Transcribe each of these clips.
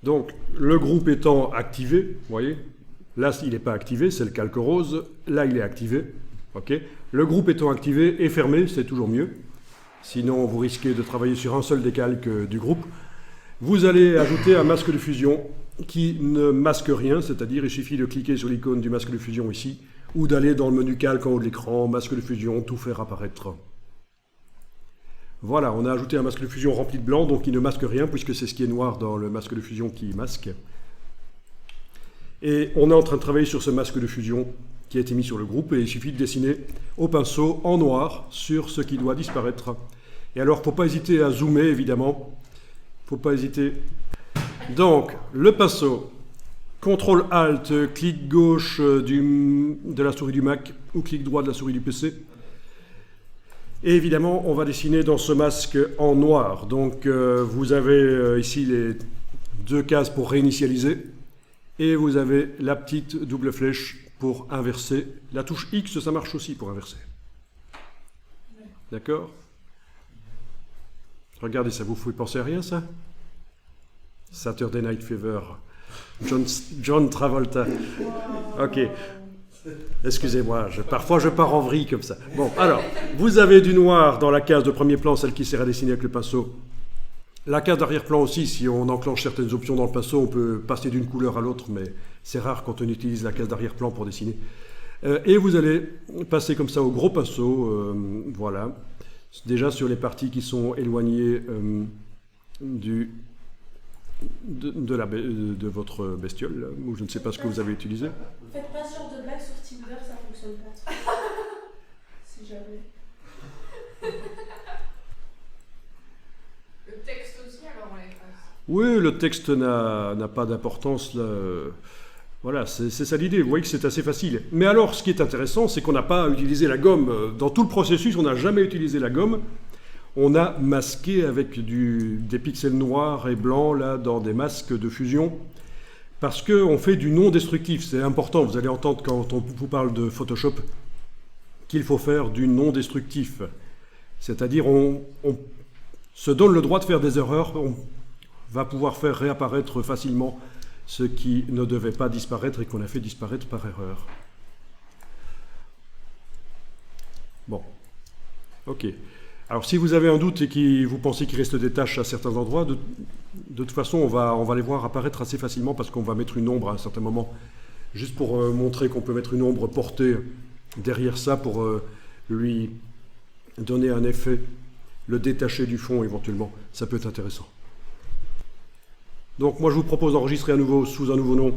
Donc, le groupe étant activé, vous voyez, là, il n'est pas activé, c'est le calque rose. Là, il est activé. Okay. Le groupe étant activé et fermé, c'est toujours mieux. Sinon, vous risquez de travailler sur un seul des calques du groupe. Vous allez ajouter un masque de fusion qui ne masque rien, c'est-à-dire il suffit de cliquer sur l'icône du masque de fusion ici, ou d'aller dans le menu calque en haut de l'écran, masque de fusion, tout faire apparaître. Voilà, on a ajouté un masque de fusion rempli de blanc, donc il ne masque rien, puisque c'est ce qui est noir dans le masque de fusion qui masque. Et on est en train de travailler sur ce masque de fusion qui a été mis sur le groupe, et il suffit de dessiner au pinceau en noir sur ce qui doit disparaître. Et alors, il ne faut pas hésiter à zoomer, évidemment. Il ne faut pas hésiter. Donc, le pinceau, CTRL-ALT, clic gauche de la souris du Mac ou clic droit de la souris du PC. Et évidemment, on va dessiner dans ce masque en noir. Donc, vous avez ici les deux cases pour réinitialiser. Et vous avez la petite double flèche pour inverser. La touche X, ça marche aussi pour inverser. D'accord? Regardez, ça vous fait penser à rien, ça? Saturday Night Fever. John Travolta. Ok. Excusez-moi, parfois je pars en vrille comme ça. Bon, alors, vous avez du noir dans la case de premier plan, celle qui sert à dessiner avec le pinceau. La case d'arrière-plan aussi, si on enclenche certaines options dans le pinceau, on peut passer d'une couleur à l'autre, mais c'est rare quand on utilise la case d'arrière-plan pour dessiner. Et vous allez passer comme ça au gros pinceau, voilà. Déjà sur les parties qui sont éloignées de votre bestiole, là, ou je ne sais pas ce que vous avez utilisé. Faites pas ce genre de blague sur Tinder, ça fonctionne pas. Si jamais. Le texte aussi, alors on l'efface. Oui, le texte n'a pas d'importance là. Voilà, c'est ça l'idée. Vous voyez que c'est assez facile. Mais alors, ce qui est intéressant, c'est qu'on n'a pas utilisé la gomme. Dans tout le processus, on n'a jamais utilisé la gomme. On a masqué avec des pixels noirs et blancs là, dans des masques de fusion. Parce qu'on fait du non destructif. C'est important. Vous allez entendre quand on vous parle de Photoshop qu'il faut faire du non destructif. C'est-à-dire, on se donne le droit de faire des erreurs. On va pouvoir faire réapparaître facilement ce qui ne devait pas disparaître et qu'on a fait disparaître par erreur. Bon, ok. Alors si vous avez un doute et que vous pensez qu'il reste des tâches à certains endroits, de toute façon on va les voir apparaître assez facilement parce qu'on va mettre une ombre à un certain moment, juste pour montrer qu'on peut mettre une ombre portée derrière ça pour lui donner un effet, le détacher du fond éventuellement, ça peut être intéressant. Donc moi je vous propose d'enregistrer à nouveau sous un nouveau nom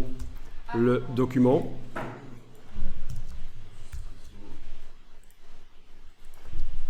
le document.